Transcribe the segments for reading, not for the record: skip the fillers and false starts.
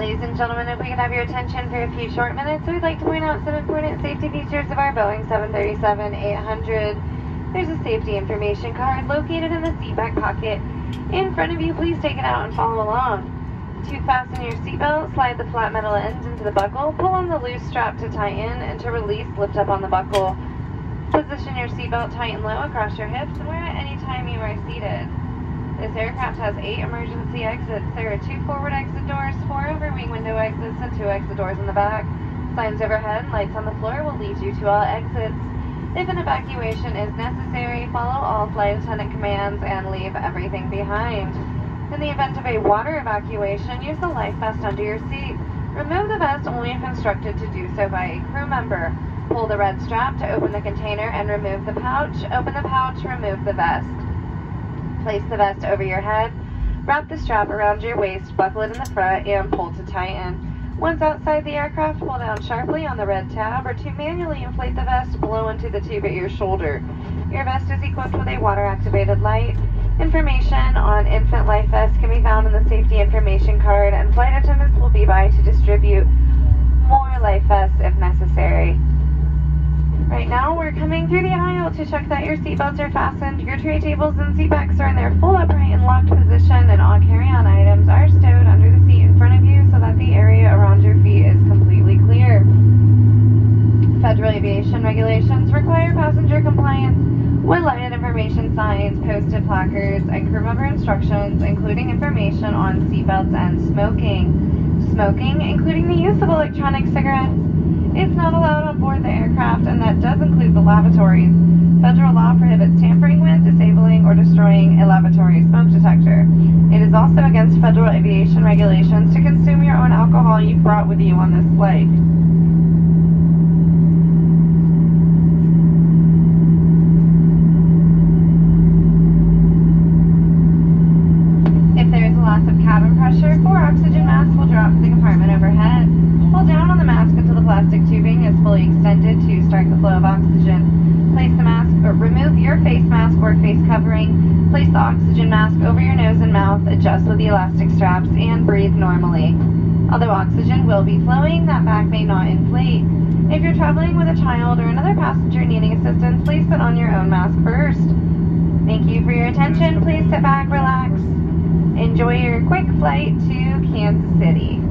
ladies and gentlemen, if we could have your attention for a few short minutes, we'd like to point out some important safety features of our Boeing 737-800. There's a safety information card located in the seat back pocket in front of you. Please take it out and follow along. To fasten your seatbelt, slide the flat metal ends into the buckle, pull on the loose strap to tighten, and to release, lift up on the buckle. Position your seatbelt tight and low across your hips and wear it any time you are seated. This aircraft has 8 emergency exits. There are 2 forward exit doors, 4 over wing window exits, and 2 exit doors in the back. Signs overhead and lights on the floor will lead you to all exits. If an evacuation is necessary, follow all flight attendant commands and leave everything behind. In the event of a water evacuation, use the life vest under your seat. Remove the vest only if instructed to do so by a crew member. Pull the red strap to open the container and remove the pouch. Open the pouch, remove the vest. Place the vest over your head. Wrap the strap around your waist, buckle it in the front, and pull to tighten. Once outside the aircraft, pull down sharply on the red tab, or to manually inflate the vest, blow into the tube at your shoulder. Your vest is equipped with a water-activated light. Information on infant life vests can be found in the safety information card, and flight attendants will be by to distribute more life vests if necessary. Right now, we're coming through the aisle to check that your seatbelts are fastened, your tray tables and seat backs are in their full upright and locked position, and all carry-on items are stowed under the seat in front of you so that the area around your feet is completely clear. Federal aviation regulations require passenger compliance with lighted information signs, posted placards, and crew member instructions, including information on seatbelts and smoking. Smoking, including the use of electronic cigarettes, is not allowed on board the aircraft, and that does include the lavatories. Federal law prohibits tampering with, disabling, or destroying a lavatory smoke detector. It is also against federal aviation regulations to consume your own alcohol you've brought with you on this flight. If there is a loss of cabin pressure, 4 oxygen masks will drop to the compartment overhead. Hold down on the mask until the plastic tubing is fully extended to start the flow of oxygen. Place the mask, or remove your face mask or face covering. Place the oxygen mask over your nose and mouth, adjust with the elastic straps, and breathe normally. Although oxygen will be flowing, that bag may not inflate. If you're traveling with a child or another passenger needing assistance, please put on your own mask first. Thank you for your attention. Please sit back, relax. Enjoy your quick flight to Kansas City.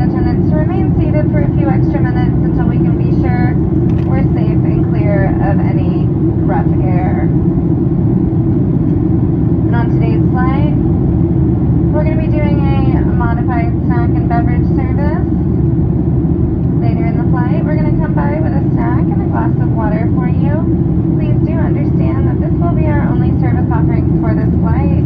attendants to remain seated for a few extra minutes until we can be sure we're safe and clear of any rough air. And on today's flight, we're going to be doing a modified snack and beverage service. Later in the flight, we're going to come by with a snack and a glass of water for you. Please do understand that this will be our only service offerings for this flight.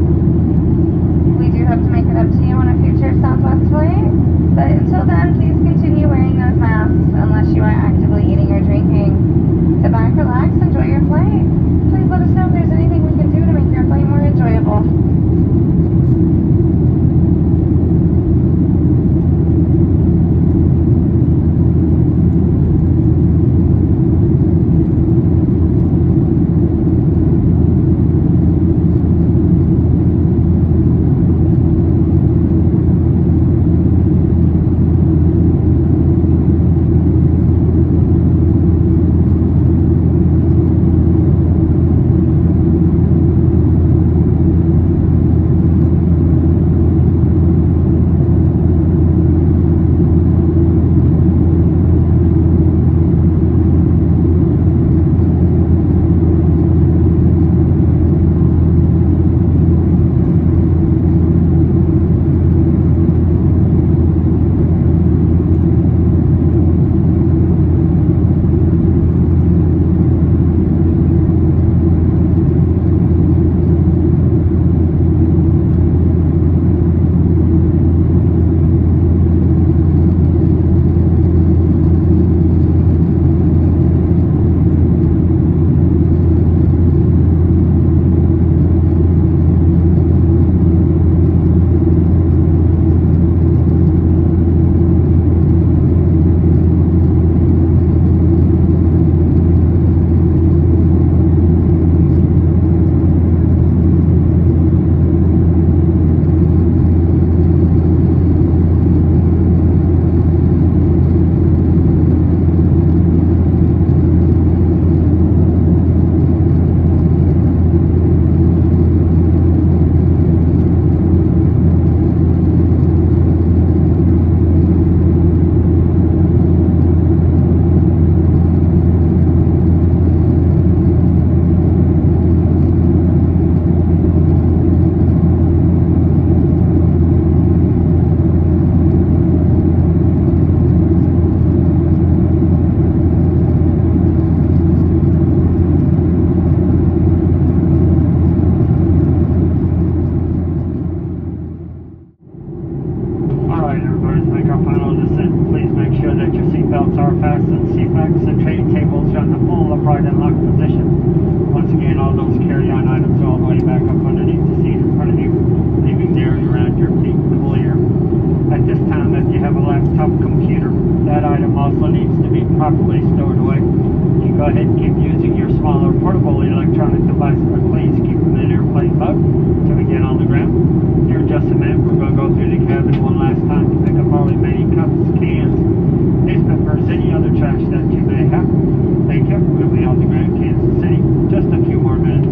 We do hope to make it up to you on a future Southwest flight, but until then, please continue wearing those masks unless you are actively eating or drinking. Sit back, relax, enjoy your flight. Please let us know if there's anything we can do to make your flight more enjoyable. Seatbelts are fastened, seat backs and tray tables are in the full upright and locked position. Once again, all those carry-on items are all the way back up underneath the seat in front of you, leaving the area around your feet clear. At this time, if you have a laptop computer, that item also needs to be properly stowed away. You go ahead and keep using your smaller portable electronic device, but please keep them in airplane mode until we get on the ground. Here in just a minute, we're going to go through the cabin one last time to pick up all the remaining cups, cans, newspapers, any other trash that you may have. Thank you. We'll be on the ground, Kansas City, just a few more minutes.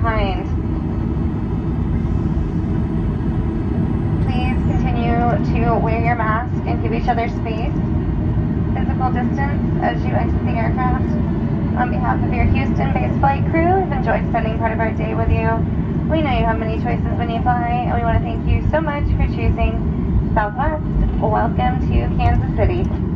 behind. Please continue to wear your mask and give each other space, physical distance as you exit the aircraft. On behalf of your Houston-based flight crew, we've enjoyed spending part of our day with you. We know you have many choices when you fly, and we want to thank you so much for choosing Southwest. Welcome to Kansas City.